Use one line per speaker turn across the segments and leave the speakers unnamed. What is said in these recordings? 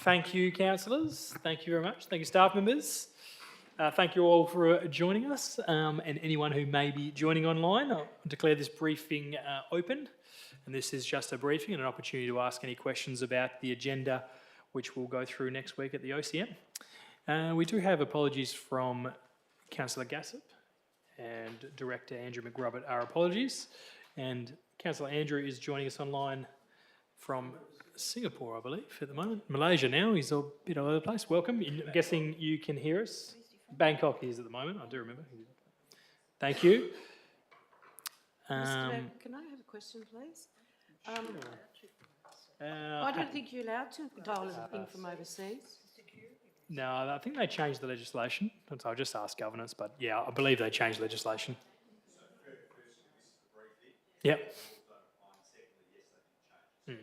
Thank you, councillors. Thank you very much. Thank you, staff members. Thank you all for joining us, and anyone who may be joining online. I'll declare this briefing open, and this is just a briefing and an opportunity to ask any questions about the agenda, which we'll go through next week at the OCM. We do have apologies from Councillor Gassop and Director Andrew McRobert. Our apologies, and Councillor Andrew is joining us online from Singapore, I believe, at the moment. Malaysia now, he's a bit all over the place. Welcome. I'm guessing you can hear us. Bangkok he is at the moment, I do remember. Thank you.
Mr. Can I have a question, please? I don't think you're allowed to dial in from overseas.
No, I think they changed the legislation. So I'll just ask governance, but yeah, I believe they changed legislation. Yep.
Okay,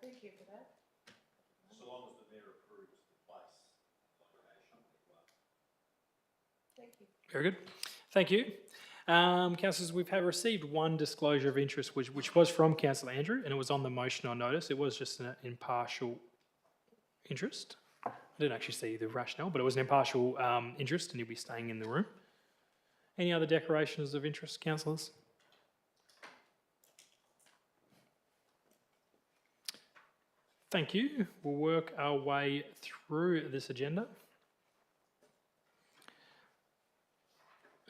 thank you for that.
So long as the mayor approves the place location.
Thank you.
Very good. Thank you. Councillors, we've received one disclosure of interest, which was from Councillor Andrew, and it was on the motion on notice. It was just an impartial interest. I didn't actually see the rationale, but it was an impartial interest, and he'll be staying in the room. Any other declarations of interest, councillors? Thank you. We'll work our way through this agenda.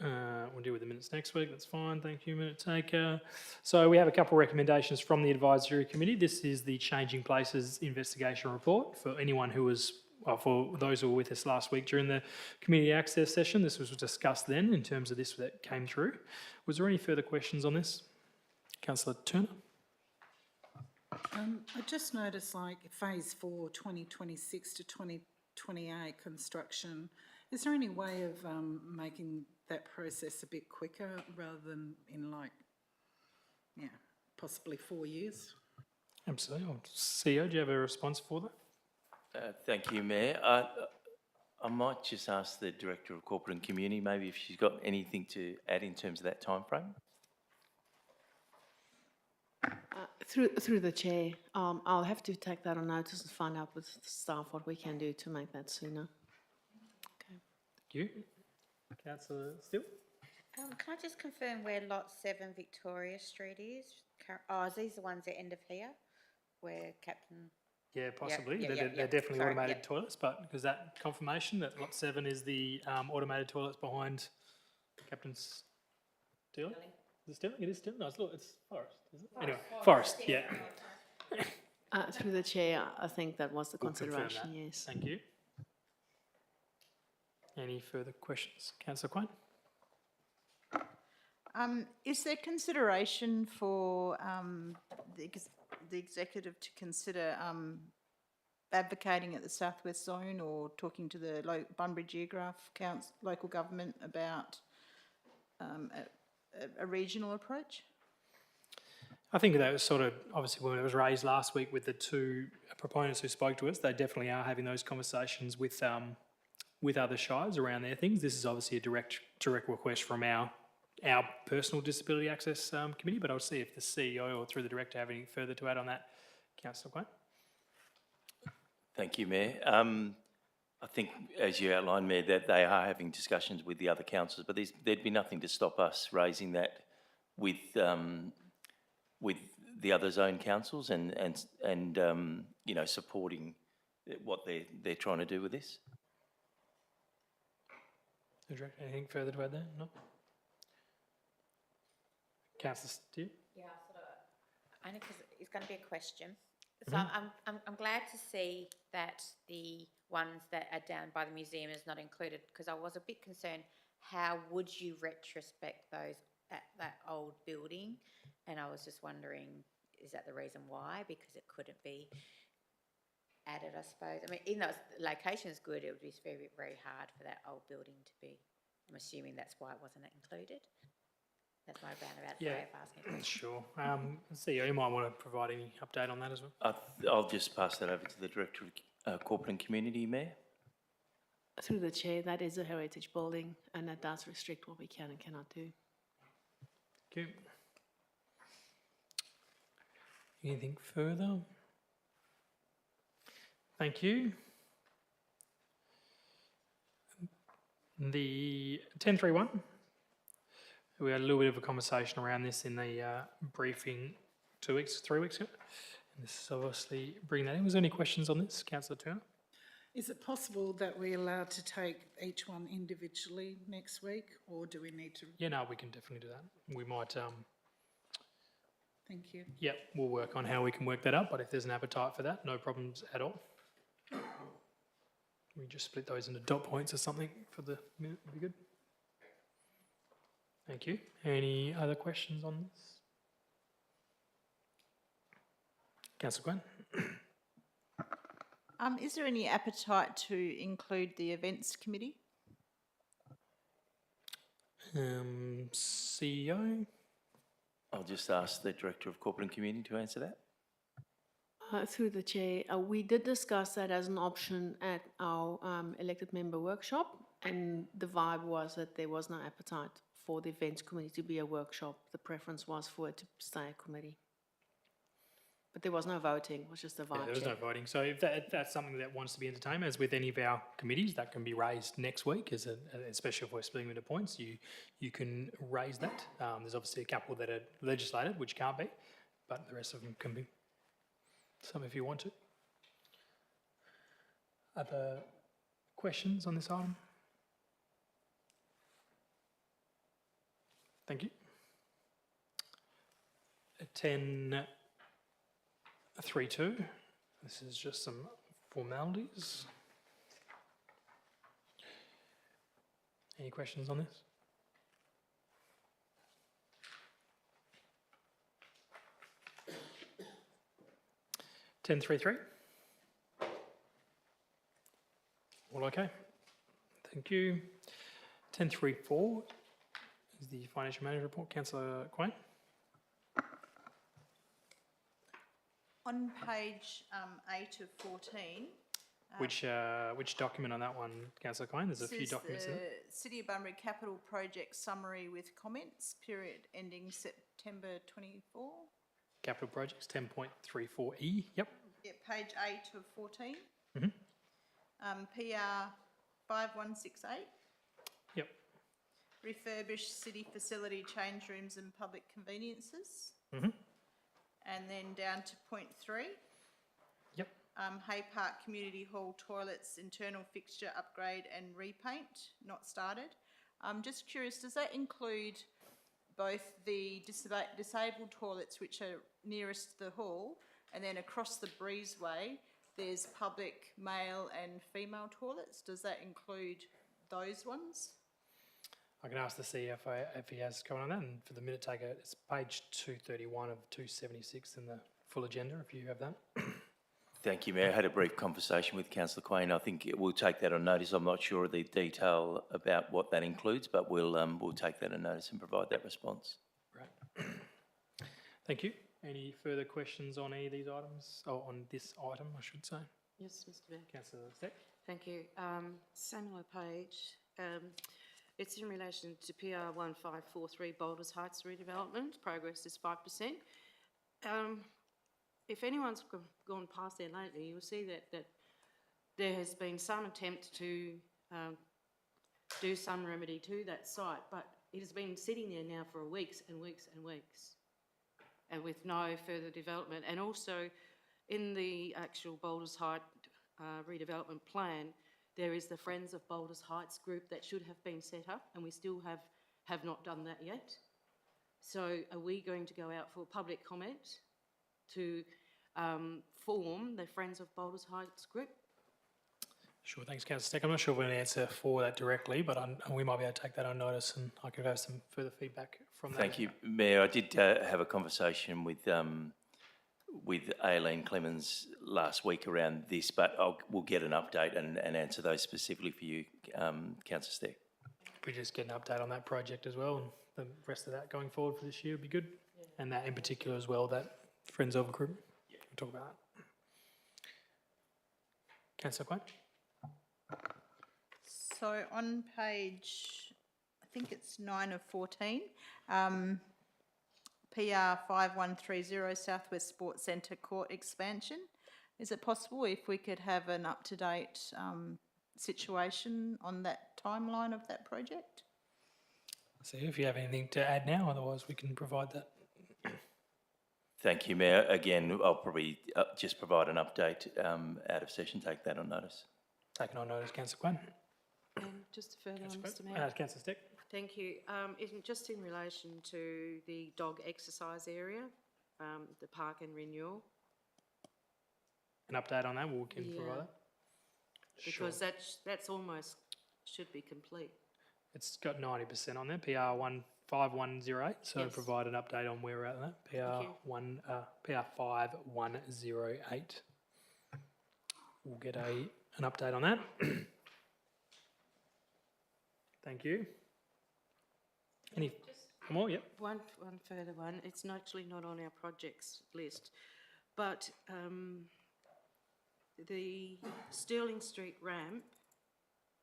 We'll deal with the minutes next week, that's fine, thank you, minute taker. So we have a couple of recommendations from the advisory committee. This is the Changing Places investigation report for anyone who was, for those who were with us last week during the community access session. This was discussed then in terms of this that came through. Was there any further questions on this? Councillor Turner?
I just noticed like phase 4, 2026 to 2028 construction. Is there any way of making that process a bit quicker rather than in possibly 4 years?
Absolutely. CEO, do you have a response for that?
Thank you, Mayor. I might just ask the Director of Corporate and Community maybe if she's got anything to add in terms of that time frame.
Through the chair, I'll have to take that on notice and find out with staff what we can do to make that sooner. Okay.
Thank you. Councillor Steele?
Can I just confirm where lot 7 Victoria Street is? Oh, is these the ones at end of here? Where Captain...
Yeah, possibly.
Yeah,
they're definitely
Sorry,
automated toilets, but because that confirmation that lot 7 is the automated toilets behind Captain's Steele? Is it Steele? It is Steele? No, it's Forest, is it? Anyway, Forest, yeah.
Through the chair, I think that was the
We'll confirm
consideration,
that.
yes.
Thank you. Any further questions? Councillor Quain?
Is there consideration for the executive to consider advocating at the Southwest Zone or talking to the Bunbury Geograph Council, local government about a regional approach?
I think that was sort of, obviously when it was raised last week with the two proponents who spoke to us, they definitely are having those conversations with other shires around their things. This is obviously a direct request from our personal disability access committee, but I'll see if the CEO or through the director have anything further to add on that. Councillor Quain?
Thank you, Mayor. I think, as you outlined, Mayor, that they are having discussions with the other councils, but there'd be nothing to stop us raising that with the other zone councils and you know, supporting what they're trying to do with this.
Director, anything further to add there? No? Councillor Steele?
Yeah, only because it's going to be a question. So I'm glad to see that the ones that are down by the museum is not included, because I was a bit concerned, how would you retrospect those at that old building? And I was just wondering, is that the reason why? Because it couldn't be added, I suppose. I mean, even though the location is good, it would be very, very hard for that old building to be. I'm assuming that's why it wasn't included. That's my roundabout way of asking a question.
Sure. CEO, you might want to provide any update on that as well.
I'll just pass that over to the Director of Corporate and Community, Mayor.
Through the chair, that is a heritage building and that does restrict what we can and cannot do.
Thank you. Anything further? Thank you. The 1031, we had a little bit of a conversation around this in the briefing 3 weeks ago. And this is obviously bringing that in. Was there any questions on this, Councillor Turner?
Is it possible that we're allowed to take each one individually next week, or do we need to?
Yeah, no, we can definitely do that. We might,
Thank you.
yeah, we'll work on how we can work that up, but if there's an appetite for that, no problems at all. We just split those into dot points or something for the minute, would be good. Thank you. Any other questions on this? Councillor Gwen?
Is there any appetite to include the events committee?
CEO?
I'll just ask the Director of Corporate and Community to answer that.
Through the chair, we did discuss that as an option at our elected member workshop, and the vibe was that there was no appetite for the events committee to be a workshop. The preference was for it to stay a committee. But there was no voting, it was just a
Yeah,
vibe
there was no
check.
voting. So if that's something that wants to be entertained, as with any of our committees, that can be raised next week, especially if we're splitting into points, you can raise that. There's obviously a couple that are legislated, which can't be, but the rest of them can be. Some if you want to. Other questions on this item? Thank you. 10.32. This is just some formalities. Any questions on this? Ten three three. All okay. Thank you. 1034 is the financial manager report. Councillor Quain.
On page 8 of 14,
Which document on that one, Councillor Quain? There's a few
says
documents in
the
it.
City of Bunbury Capital Project Summary with comments, period ending September 24.
Capital projects 10.34E. Yep.
Yeah, page 8 of 14.
Mhm.
PR 5168.
Yep.
Refurbish city facility change rooms and public conveniences.
Mhm.
And then down to point 3.
Yep.
Hay Park Community Hall toilets internal fixture upgrade and repaint, not started. I'm just curious, does that include both the disabled toilets which are nearest the hall, and then across the breezeway there's public male and female toilets? Does that include those ones?
I can ask the CFO if he has comment on that, and for the minute taker, it's page 231 of 276 in the full agenda, if you have that.
Thank you, Mayor. I had a brief conversation with Councillor Quain. I think we'll take that on notice. I'm not sure of the detail about what that includes, but we'll take that on notice and provide that response.
Right. Thank you. Any further questions on any of these items, or on this item, I should say?
Yes, Mr Mayor.
Councillor Steck?
Thank you. Samuel Page. It's in relation to PR 1543 Boulders Heights redevelopment. Progress is 5%. If anyone's gone past there lately, you'll see that there has been some attempt to do some remedy to that site, but it has been sitting there now for weeks and weeks and weeks, and with no further development. And also, in the actual Boulders Heights redevelopment plan, there is the Friends of Boulders Heights group that should have been set up, and we still have not done that yet. So are we going to go out for public comment to form the Friends of Boulders Heights group?
Sure, thanks, Councillor Steck. I'm not sure if we're going to answer for that directly, but we might be able to take that on notice, and I could have some further feedback from that.
Thank you, Mayor. I did have a conversation with Aileen Clemens last week around this, but we'll get an update and answer those specifically for you, Councillor Steck.
If we just get an update on that project as well, and the rest of that going forward for this year would be good. Yeah. And that in particular as well, that Friends of group. Yeah. We'll talk about that. Councillor Quain?
So on page, I think it's 9 of 14, PR 5130 Southwest Sports Centre Court expansion. Is it possible if we could have an up-to-date situation on that timeline of that project?
So if you have anything to add now, otherwise we can provide that.
Thank you, Mayor. Again, I'll probably just provide an update out of session, take that on notice.
Taken on notice, Councillor Quinn.
And just further on, Mr Mayor.
Councillor Stick.
Thank you. Just in relation to the dog exercise area, the park and renewal,
An update on that, we can
Yeah.
provide that. Sure.
because that's almost, should be complete.
It's got 90% on there, PR 15108, so
Yes.
provide an update on where we're at on that, PR 5108. We'll get an update on that. Thank you. Any more? Yep.
One further one, it's actually not on our projects list, but the Stirling Street ramp,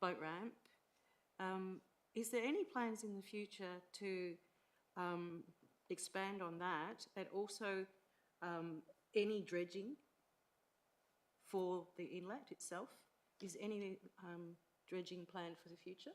boat ramp, is there any plans in the future to expand on that, and also any dredging for the inlet itself? Is any dredging planned for the future?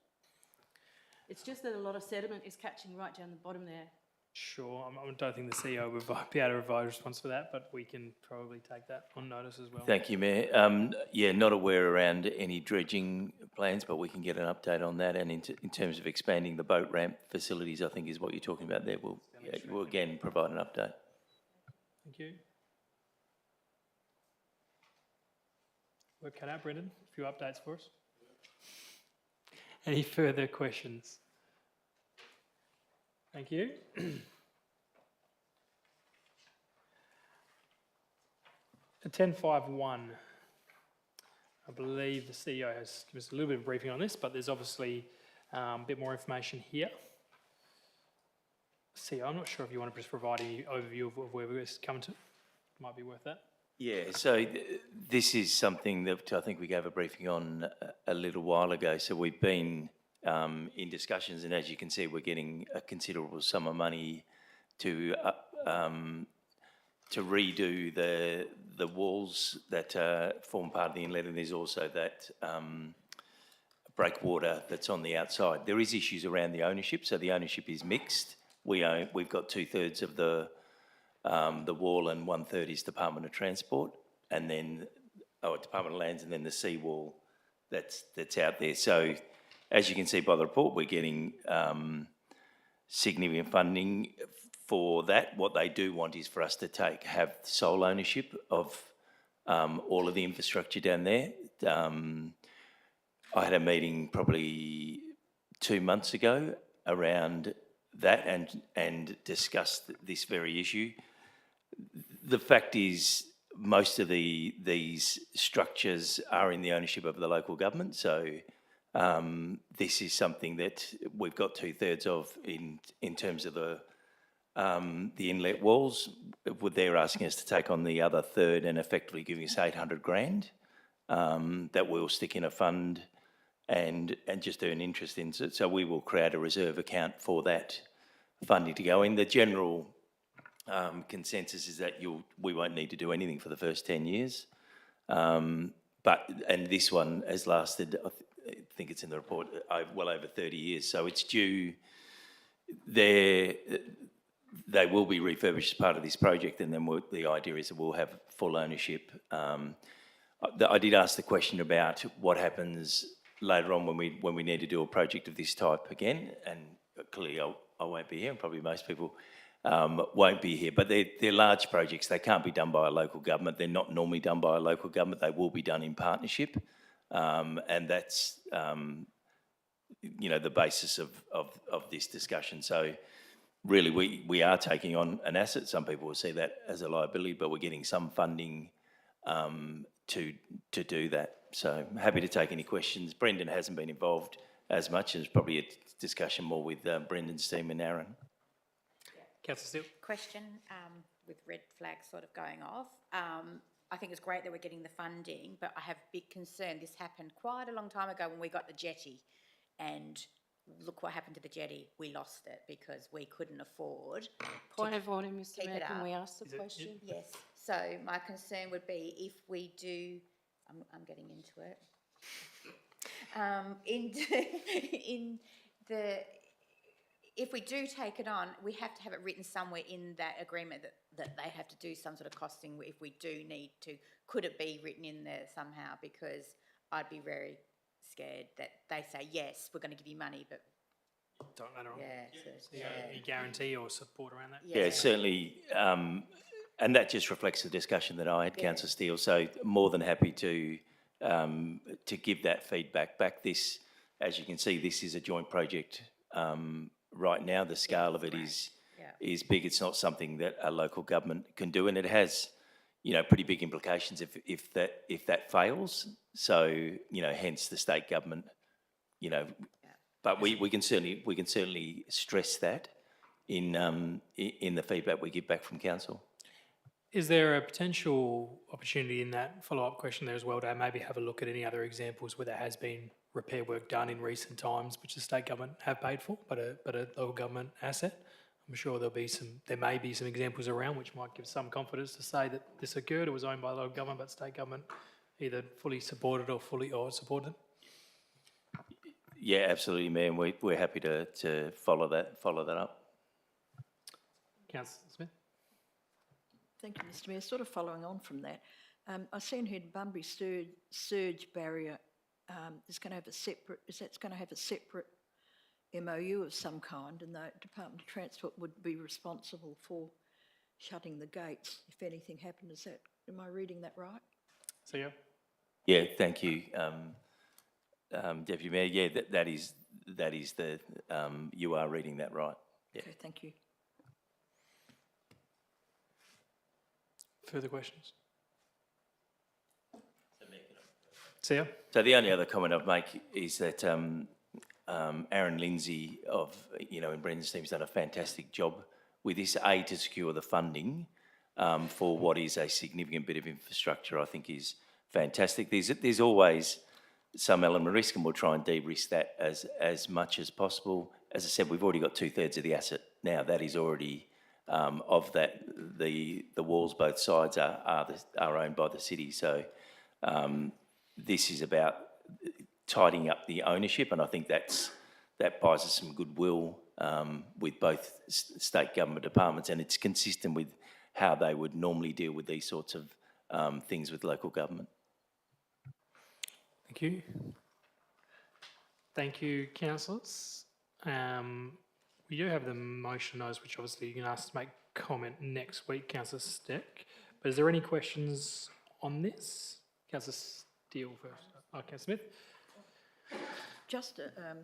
It's just that a lot of sediment is catching right down the bottom there.
Sure, I don't think the CEO will be able to provide a response for that, but we can probably take that on notice as well.
Thank you, Mayor. Yeah, not aware around any dredging plans, but we can get an update on that. And in terms of expanding the boat ramp facilities, I think is what you're talking about there. We'll again provide an update.
Thank you. Work cut out, Brendan. A few updates for us. Any further questions? Thank you. At 10:51, I believe the CEO has given us a little bit of briefing on this, but there's obviously a bit more information here. CEO, I'm not sure if you want to just provide any overview of where we're coming to. Might be worth that.
Yeah, so this is something that I think we gave a briefing on a little while ago. So we've been in discussions, and as you can see, we're getting a considerable sum of money to redo the walls that form part of the inlet, and there's also that breakwater that's on the outside. There is issues around the ownership, so the ownership is mixed. We've got 2/3 of the wall and 1/3 is Department of Transport, and then Department of Lands, and then the seawall that's out there. So as you can see by the report, we're getting significant funding for that. What they do want is for us to have sole ownership of all of the infrastructure down there. I had a meeting probably 2 months ago around that and discussed this very issue. The fact is, most of these structures are in the ownership of the local government, so this is something that we've got 2/3 of in terms of the inlet walls. They're asking us to take on the other third and effectively giving us 800 grand that we'll stick in a fund and just earn interest in. So we will create a reserve account for that funding to go in. The general consensus is that we won't need to do anything for the first 10 years. And this one has lasted, I think it's in the report, well over 30 years. So it's due, they will be refurbished as part of this project, and then the idea is that we'll have full ownership. I did ask the question about what happens later on when we need to do a project of this type again, and clearly I won't be here, and probably most people won't be here, but they're large projects. They can't be done by a local government. They're not normally done by a local government. They will be done in partnership, and that's the basis of this discussion. So really we are taking on an asset. Some people will see that as a liability, but we're getting some funding to do that. So I'm happy to take any questions. Brendan hasn't been involved as much, and it's probably a discussion more with Brendan's team and Aaron.
Councillor Steele.
Question with red flags sort of going off. I think it's great that we're getting the funding, but I have big concern. This happened quite a long time ago when we got the jetty, and look what happened to the jetty. We lost it because we couldn't afford.
Point of order, Mr
keep
Mayor,
it
can
up.
we ask the
Is it-
question?
Yes, So my concern would be if we do, I'm getting into it. If we do take it on, we have to have it written somewhere in that agreement that they have to do some sort of costing if we do need to. Could it be written in there somehow? Because I'd be very scared that they say, yes, we're going to give you money, but
Don't let her on.
yeah,
A guarantee or support around that?
Yeah, certainly, and that just reflects the discussion that I had, Councillor Steele, so more than happy to give that feedback back. This, as you can see, this is a joint project. Right now, the scale of it is big. It's not something that a local government can do, and it has, pretty big implications if that fails. So, hence the state government, but we can certainly stress that in the feedback we give back from council.
Is there a potential opportunity in that follow-up question there as well to maybe have a look at any other examples where there has been repair work done in recent times, which the state government have paid for, but a local government asset? I'm sure there may be some examples around which might give some confidence to say that this occurred, it was owned by the local government, but state government either fully supported or supported.
Yeah, absolutely, Mayor, and we're happy to follow that up.
Councillor Smith?
Thank you, Mr Mayor. Sort of following on from that, I seen here Bunbury surge barrier is going to have a separate MOU of some kind, and the Department of Transport would be responsible for shutting the gates if anything happened. Am I reading that right?
So yeah.
Yeah, thank you, Deputy Mayor. Yeah, that is the you are reading that right. Yeah.
Okay, thank you.
Further questions? Sia?
So the only other comment I'd make is that Aaron Lindsay in Brendan's team has done a fantastic job with this, to secure the funding for what is a significant bit of infrastructure. I think is fantastic. There's always some element of risk, and we'll try and de-risk that as much as possible. As I said, we've already got 2/3 of the asset now. That is already of that. The walls both sides are owned by the city. So this is about tidying up the ownership, and I think that buys us some goodwill with both state government departments, and it's consistent with how they would normally deal with these sorts of things with local government.
Thank you. Thank you, councillors. We do have the motion notes, which obviously you can ask to make comment next week, Councillor Steck. But is there any questions on this? Councillor Steele first. Councillor Smith.
Just a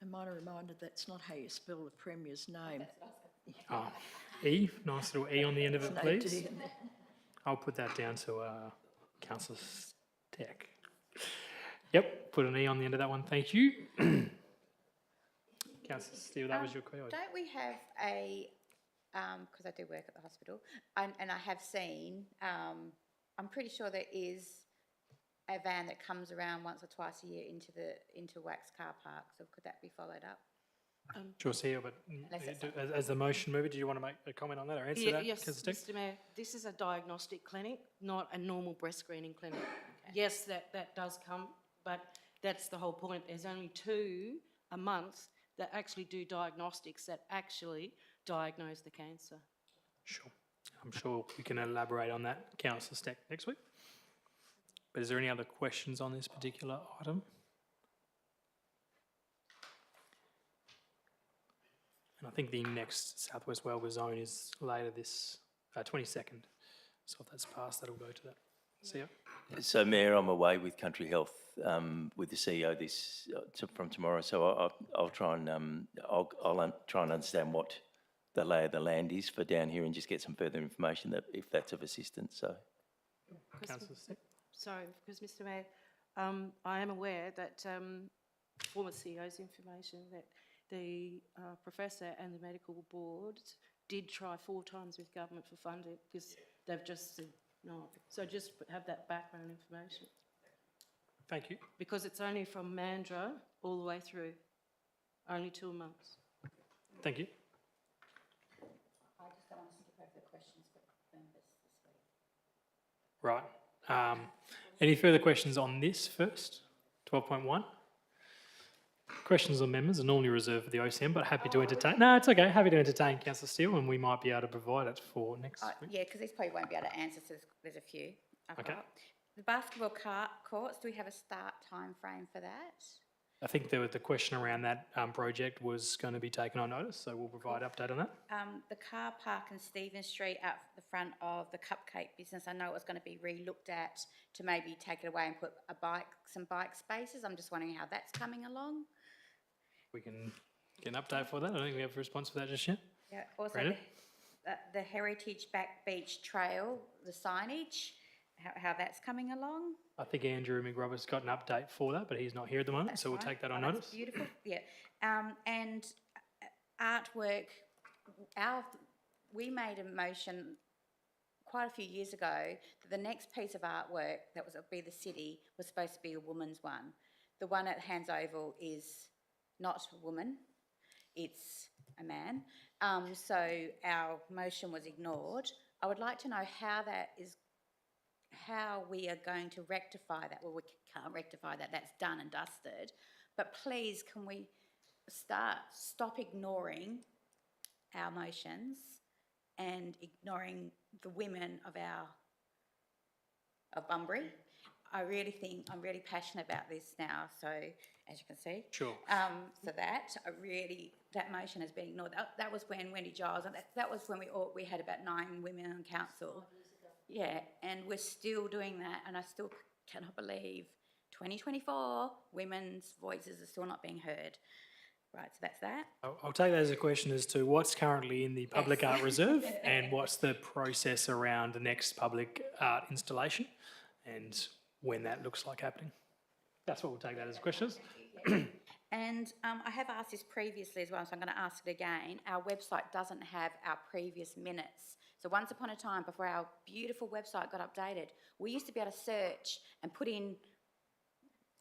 minor reminder, that's not how you spell the Premier's name.
Oh, E, nice little E on the end of it,
There's no
please.
D in there.
I'll put that down to Councillor Steck. Yep, put an E on the end of that one. Thank you. Councillor Steele, that was your question.
Don't we have because I do work at the hospital, and I have seen, I'm pretty sure there is a van that comes around once or twice a year into Wax car park, so could that be followed up?
Sure, Sia, but as the motion mover, do you want to make a comment on that or answer that?
Yes,
Councillor Steck?
Mr Mayor, this is a diagnostic clinic, not a normal breast screening clinic. Yes, that does come, but that's the whole point. There's only 2 a month that actually do diagnostics, that actually diagnose the cancer.
Sure. I'm sure we can elaborate on that, Councillor Steck, next week. But is there any other questions on this particular item? And I think the next South West Wellwell Zone is later this 22nd. So if that's passed, that'll go to that. See ya.
So, Mayor, I'm away with Country Health with the CEO from tomorrow. So I'll try and I'll try and understand what the lay of the land is for down here and just get some further information if that's of assistance. So,
Councillor Steck.
Sorry, because Mr Mayor, I am aware that former CEO's information that the professor and the medical board did try 4 times with government for funding because they've just said no. So just have that background information.
Thank you.
Because it's only from Mandurah all the way through, only 2 months.
Thank you.
I just don't want to skip over the questions, but
Right. Any further questions on this first? 12.1? Questions on members are normally reserved for the OCM, but happy to entertain. No, it's okay. Happy to entertain Councillor Steele, and we might be able to provide it for next week.
Yeah, because these probably won't be able to answer, so there's a few I've
Okay.
got. The basketball courts, do we have a start time frame for that?
I think the question around that project was going to be taken on notice, so we'll provide update on that.
The car park in Stephen Street out the front of the cupcake business, I know it was going to be re-looked at to maybe take it away and put some bike spaces. I'm just wondering how that's coming along.
We can get an update for that. I don't think we have a response for that just yet.
Yeah, also
Brandon?
the Heritage Back Beach Trail, the signage, how that's coming along.
I think Andrew McRoberts got an update for that, but he's not here at the moment,
That's
so we'll
fine.
take that on
Oh,
notice.
that's beautiful, yeah. And artwork, we made a motion quite a few years ago that the next piece of artwork that was be the city was supposed to be a woman's one. The one at Hands Oval is not a woman, it's a man. So our motion was ignored. I would like to know how we are going to rectify that. Well, we can't rectify that, that's done and dusted. But please, can we stop ignoring our motions and ignoring the women of Bunbury? I'm really passionate about this now, so as you can see.
Sure.
That motion has been ignored. That was when Wendy Giles, and that was when we had about 9 women on council. Yeah, and we're still doing that, and I still cannot believe 2024, women's voices are still not being heard. Right, so that's that.
I'll take that as a question as to what's currently in the public
Yes.
art reserve and what's the process around the next public art installation and when that looks like happening. That's what we'll take that as a question.
And I have asked this previously as well, so I'm going to ask it again. Our website doesn't have our previous minutes. So once upon a time, before our beautiful website got updated, we used to be able to search and put in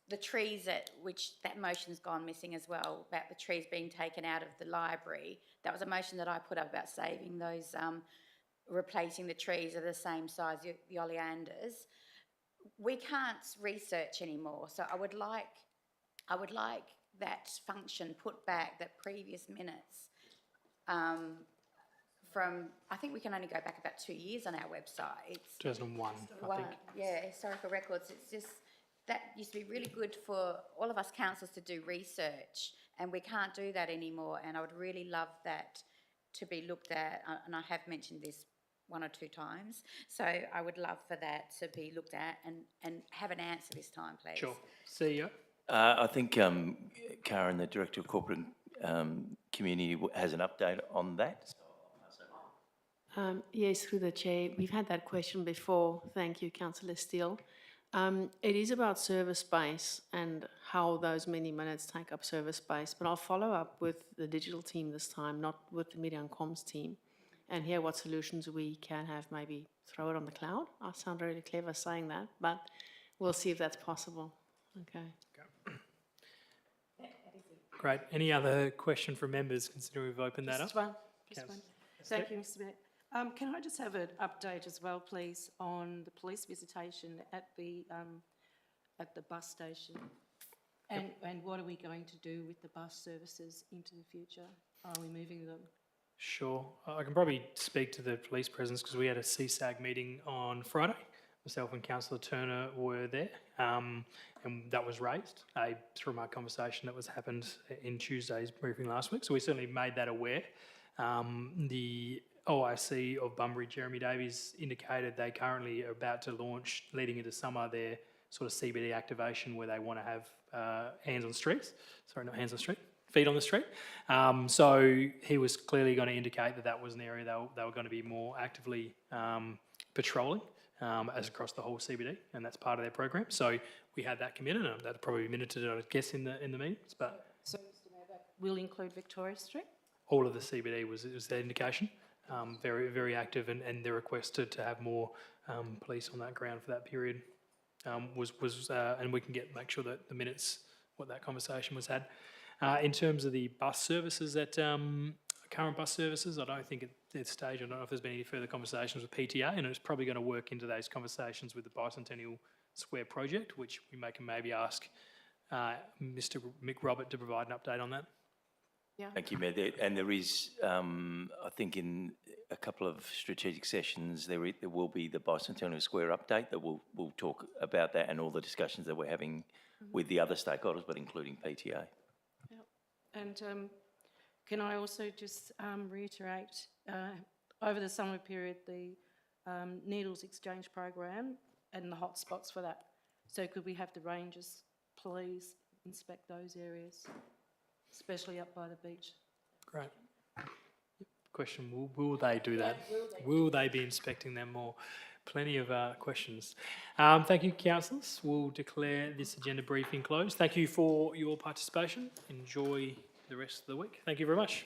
the trees which that motion's gone missing as well, about the trees being taken out of the library. That was a motion that I put up about saving those, replacing the trees of the same size, the oleanders. We can't research anymore, so I would like that function put back, that previous minutes, from, I think we can only go back about 2 years on our website. It's
2001, I think.
yeah, historical records. It's just, that used to be really good for all of us councillors to do research, and we can't do that anymore, and I would really love that to be looked at, and I have mentioned this 1 or 2 times, so I would love for that to be looked at and have an answer this time, please.
Sure. CEO?
I think Karen, the Director of Corporate Community, has an update on that.
Yes, through the chair. We've had that question before. Thank you, Councillor Steele. It is about server space and how those many minutes take up server space, but I'll follow up with the digital team this time, not with the media and comms team, and hear what solutions we can have, maybe throw it on the cloud. I sound really clever saying that, but we'll see if that's possible. Okay.
Great. Any other question from members, considering we've opened that up?
Just one.
Councillor
Thank you, Mr Mayor. Can I just have an update as well, please, on the police visitation at the bus station? And what are we going to do with the bus services into the future? Are we moving them?
Sure. I can probably speak to the police presence because we had a CSAG meeting on Friday. Myself and Councillor Turner were there, and that was raised through my conversation that was happened in Tuesday's briefing last week. So we certainly made that aware. The OIC of Bunbury, Jeremy Davies, indicated they currently are about to launch, leading into summer, their sort of CBD activation where they want to have hands on streets. Sorry, not hands on street. Feet on the street. So he was clearly going to indicate that that was an area they were going to be more actively patrolling as across the whole CBD, and that's part of their program. So we had that committed, and that'll probably be minuted, I guess, in the meetings. But
So, Mr Mayor, that will include Victoria Street?
all of the CBD was their indication. Very, very active, and their request to have more police on that ground for that period was and we can make sure that the minutes, what that conversation was had. In terms of the bus services at current bus services. I don't think at this stage, I don't know if there's been any further conversations with PTA, and it's probably going to work into those conversations with the Bicentennial Square project, which we can maybe ask Mr. Mick Robert to provide an update on that.
Thank you, Mayor. And there is, I think in a couple of strategic sessions, there will be the Bicentennial Square update that we'll talk about that and all the discussions that we're having with the other stakeholders, but including PTA.
And can I also just reiterate, over the summer period, the Needles Exchange Program and the hotspots for that. So could we have the rangers please inspect those areas, especially up by the beach?
Great. Question, will they do that? Will they be inspecting them more? Plenty of questions. Thank you, councillors. We'll declare this agenda briefing closed. Thank you for your participation. Enjoy the rest of the week. Thank you very much.